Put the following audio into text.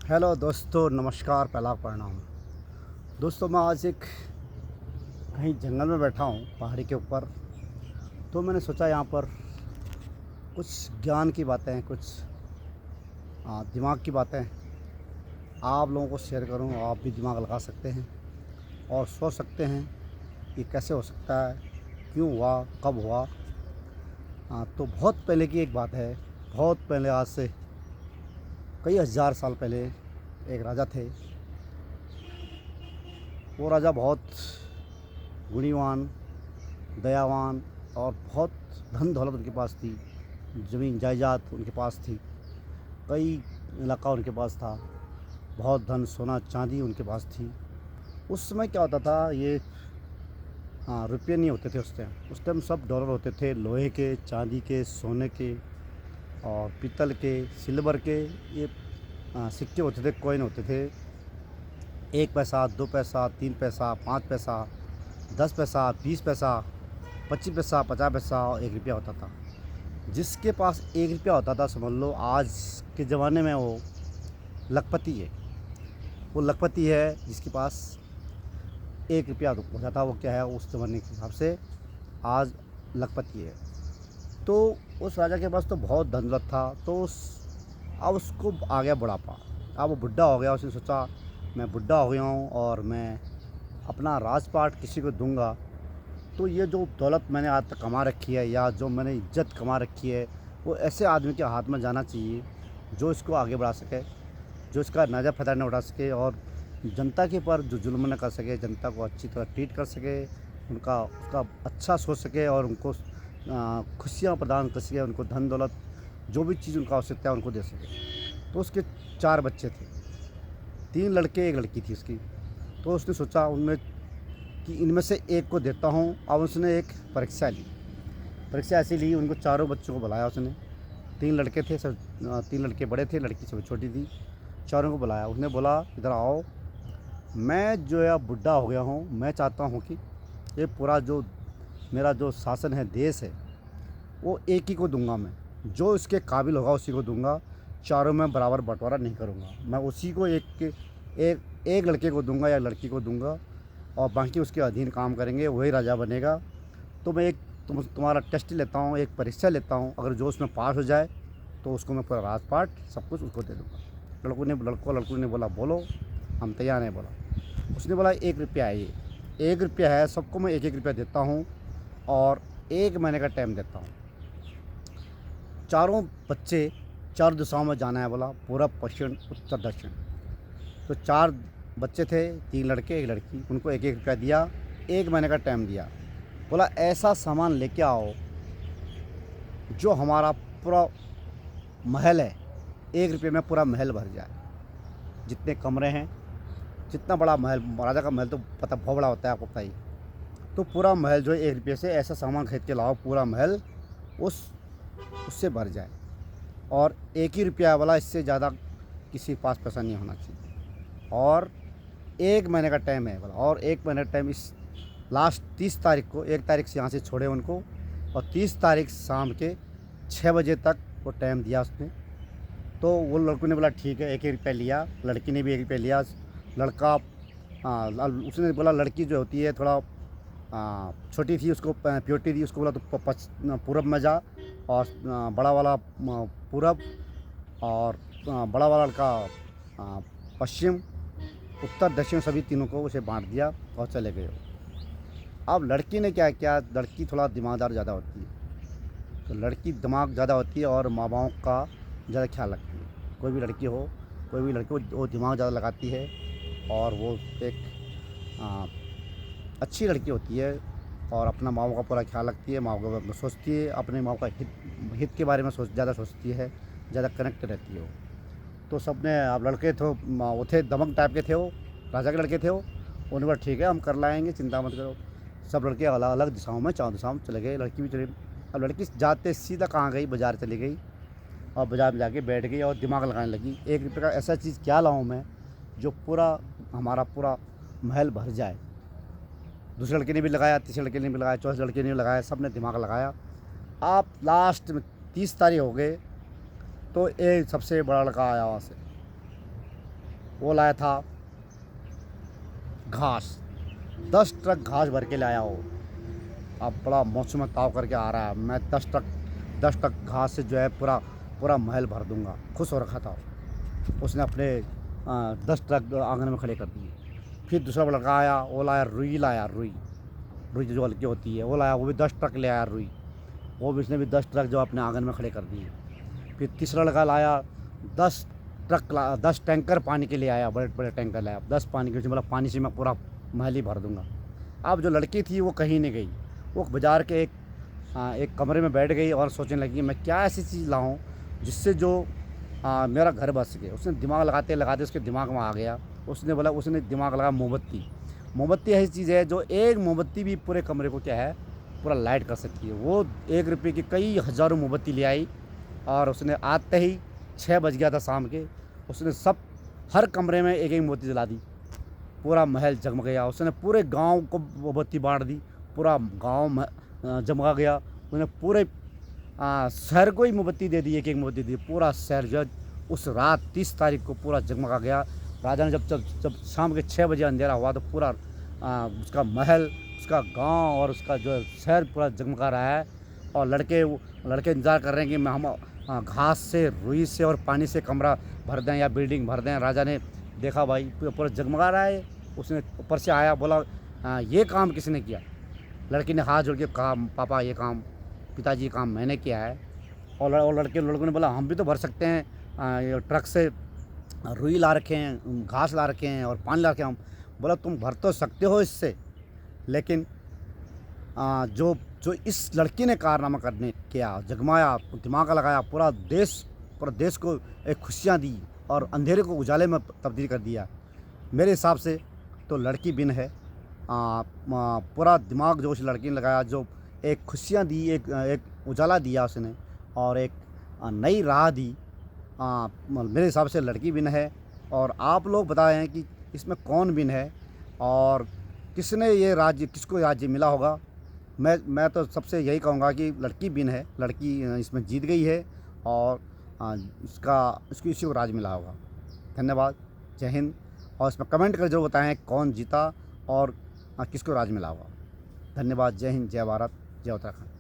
Hello दोस्तों, नमस्कार, पहला प्रणाम। दोस्तों, मैं आज एक कहीं जंगल में बैठा हूँ पहाड़ी के ऊपर। तो मैंने सोचा यहाँ पर कुछ ज्ञान की बातें, कुछ दिमाग की बातें आप लोगों को शेयर करूँ। आप भी दिमाग लगा सकते हैं और सोच सकते हैं कि कैसे हो सकता है, क्यों हुआ, कब हुआ। तो बहुत पहले की एक बात है। बहुत पहले, आज से कई हज़ार साल पहले एक राजा थे। वो राजा बहुत गुणीवान, दयावान और बहुत धन दौलत उनके पास थी। ज़मीन जायदाद उनके पास थी, कई इलाका उनके पास था। बहुत धन, सोना चांदी उनके पास थी। उस समय क्या होता था, ये रुपये नहीं होते थे उस टाइम सब डॉलर होते थे, लोहे के, चांदी के, सोने के और पीतल के, सिल्वर के। ये सिक्के होते थे, कॉइन होते थे। 1 पैसा, 2 पैसा, 3 पैसा, 5 पैसा, 10 पैसा, 20 पैसा, 25 पैसा, 50 पैसा और 1 रुपया होता था। जिसके पास 1 रुपया होता था, समझ लो आज के ज़माने में वो लखपति है। वो लखपति है जिसके पास 1 रुपया होता था। वो क्या है, उस ज़माने के हिसाब से आज लखपति है। तो उस राजा के पास तो बहुत धन दौलत था। तो अब उसको आ गया बुढ़ापा। अब वो बुढ़ा हो गया। उसने सोचा, मैं बुढ़ा हो गया हूँ और मैं अपना राजपाट किसी को दूंगा, तो ये जो दौलत मैंने आज तक कमा रखी है या जो मैंने इज्जत कमा रखी है, वो ऐसे आदमी के हाथ में जाना चाहिए जो इसको आगे बढ़ा सके, जो इसका नाजा फ़ायदा न उठा सके और जनता के ऊपर जो जुल्म न कर सके, जनता को अच्छी तरह ट्रीट कर सके, उसका अच्छा सोच सके और उनको खुशियाँ प्रदान कर सके, उनको धन दौलत जो भी चीज़ उनका आवश्यकता है उनको दे सके। तो उसके 4 बच्चे थे, 3 लड़के 1 लड़की थी उसकी। तो उसने सोचा उनमें कि इनमें से एक को देता हूँ। अब उसने एक परीक्षा ली। परीक्षा ऐसी ली, उनको चारों बच्चों को बुलाया उसने। 3 लड़के थे सब, 3 लड़के बड़े थे, लड़की सब छोटी थी। चारों को बुलाया। उसने बोला, इधर आओ, मैं जो है अब बुढ़ा हो गया हूँ। मैं चाहता हूँ कि ये पूरा जो मेरा जो शासन है, देश है, वो एक ही को दूंगा। मैं जो इसके काबिल होगा उसी को दूंगा। चारों में बराबर बंटवारा नहीं करूँगा। मैं उसी को एक लड़के को दूंगा या लड़की को दूंगा और बाकी उसके अधीन काम करेंगे, वही राजा बनेगा। तो मैं तुम्हारा टेस्ट लेता हूँ, एक परीक्षा लेता हूँ। अगर जो उसमें पास हो जाए तो उसको मैं पूरा राजपाट सब कुछ उसको दे दूँगा। लड़कों ने बोला, बोलो, हम तैयार हैं। बोला, उसने बोला, 1 रुपया है, ये 1 रुपया है, सबको मैं 1-1 रुपया देता हूँ और 1 महीने का टाइम देता हूँ। चारों बच्चे 4 दिशाओं में जाना है। बोला, पूरब, पश्चिम, उत्तर, दक्षिण। तो 4 बच्चे थे, 3 लड़के 1 लड़की। उनको 1-1 रुपया दिया, 1 महीने का टाइम दिया। बोला, ऐसा सामान लेके आओ जो हमारा पूरा महल है, 1 रुपये में पूरा महल भर जाए। जितने कमरे हैं, जितना बड़ा महल, राजा का महल तो पता बहुत बड़ा होता है, आपको पता ही। तो पूरा महल जो है 1 रुपये से ऐसा सामान खरीद के लाओ, पूरा महल उससे भर जाए। और 1 ही रुपया वाला, इससे ज़्यादा किसी के पास पैसा नहीं होना चाहिए। और 1 महीने का टाइम है बोला। और 1 महीने का टाइम, इस लास्ट 30 तारीख को, 1 तारीख से यहाँ से छोड़े उनको और 30 तारीख शाम के 6 बजे तक वो टाइम दिया उसने। तो वो लड़कों ने बोला, ठीक है, 1-1 रुपया लिया। लड़की ने भी 1 रुपया लिया। लड़का, उसने बोला, लड़की जो होती है थोड़ा छोटी थी, उसको प्योरिटी थी। उसको बोला, तो पूरब में जा और बड़ा वाला पूरब और बड़ा वाला लड़का पश्चिम, उत्तर, दक्षिण, सभी तीनों को उसे बांट दिया और चले गए। अब लड़की ने क्या किया, लड़की थोड़ा दिमागदार ज़्यादा होती है। तो लड़की दिमाग ज़्यादा होती है और माँ बाप का ज़्यादा ख्याल रखती है। कोई भी लड़की हो, वो दिमाग ज़्यादा लगाती है और वो एक अच्छी लड़की होती है और अपना माँ बाप का पूरा ख्याल रखती है। माँ बाप का सोचती है, अपने माँ बाप का हित के बारे में ज़्यादा सोचती है, ज़्यादा कनेक्ट रहती है वो। तो सब ने, अब लड़के थे वो थे दबंग टाइप के थे, वो राजा के लड़के थे। वो उन्होंने बोला, ठीक है, हम कर लाएंगे, चिंता मत करो। सब लड़के अलग अलग दिशाओं में, 4 दिशाओं में चले गए। लड़की भी चली। अब लड़की जाते सीधा कहाँ गई, बाज़ार चली गई और बाज़ार में जाके बैठ गई और दिमाग लगाने लगी, 1 रुपये का ऐसा चीज़ क्या लाऊं मैं जो हमारा पूरा महल भर जाए। दूसरे लड़के ने भी लगाया, तीसरे लड़के ने भी लगाया, चौथे लड़के ने भी लगाया, सब ने दिमाग लगाया। आप लास्ट में 30 तारीख हो गए तो एक सबसे बड़ा लड़का आया वहाँ से। वो लाया था घास, 10 ट्रक घास भर के लाया वो। अब बड़ा मौसम ताव करके आ रहा है, मैं 10 ट्रक घास से जो है पूरा पूरा महल भर दूंगा। खुश हो रखा था उसने अपने 10 ट्रक आंगन में खड़े कर दिए। फिर दूसरा लड़का आया, वो लाया रुई, लाया रुई, रुई जो हल्की होती है वो लाया, वो भी 10 ट्रक ले आया रुई, वो भी उसने भी 10 ट्रक जो अपने आंगन में खड़े कर दिए। फिर तीसरा लड़का लाया 10 टैंकर पानी के लिए आया, बड़े बड़े टैंकर लाया, 10 पानी के, मतलब पानी से मैं पूरा महल ही भर दूंगा। अब जो लड़की थी वो कहीं नहीं गई, वो बाज़ार के एक कमरे में बैठ गई और सोचने लगी मैं क्या ऐसी चीज़ लाऊं जिससे जो मेरा घर बस सके। उसने दिमाग लगाते लगाते उसके दिमाग में आ गया, उसने दिमाग लगाया मोमबत्ती। मोमबत्ती ऐसी चीज़ है जो एक मोमबत्ती भी पूरे कमरे को क्या है पूरा लाइट कर सकती है। वो 1 रुपये की कई हज़ारों मोमबत्ती ले आई और उसने आते ही 6 बज गया था शाम के, उसने हर कमरे में एक एक मोमबत्ती जला दी, पूरा महल जगमग गया। उसने पूरे गांव को मोमबत्ती बांट दी, पूरा गांव जमगा गया। उसने पूरे शहर को ही मोमबत्ती दे दी, एक एक मोमबत्ती दी, पूरा शहर जो उस रात 30 तारीख को पूरा जगमगा गया। राजा ने जब शाम के 6 बजे अंधेरा हुआ तो पूरा उसका महल, उसका गांव और उसका जो शहर पूरा जगमगा रहा है। और लड़के इंतज़ार कर रहे हैं कि हम घास से, रुई से और पानी से कमरा भर दें या बिल्डिंग भर दें। राजा ने देखा भाई पूरा जगमगा रहा है, उसने ऊपर से आया, बोला ये काम किसने किया। लड़की ने हाथ जोड़ के कहा पापा ये काम, पिताजी काम मैंने किया है। और लड़कों ने बोला हम भी तो भर सकते हैं, ये ट्रक से रुई ला रखे हैं, घास ला रखे हैं और पानी ला रखे हैं। हम बोला तुम भर तो सकते हो इससे, लेकिन जो जो इस लड़की ने कारनामा करने किया, जगमाया, दिमाग लगाया, पूरा देश को एक खुशियाँ दी और अंधेरे को उजाले में तब्दील कर दिया। मेरे हिसाब से तो लड़की बिन है। पूरा दिमाग जो उस लड़की ने लगाया, जो एक खुशियाँ दी, एक उजाला दिया उसने और एक नई राह दी, मेरे हिसाब से लड़की बिन है। और आप लोग बताएं कि इसमें कौन बिन है और किसको राज्य मिला होगा। मैं तो सबसे यही कहूँगा कि लड़की बिन है, लड़की इसमें जीत गई है और इसको इसी को राज मिला होगा। धन्यवाद, जय हिंद। और इसमें कमेंट कर जरूर बताएं कौन जीता और किसको राज मिला होगा। धन्यवाद, जय हिंद, जय भारत, जय उत्तराखंड।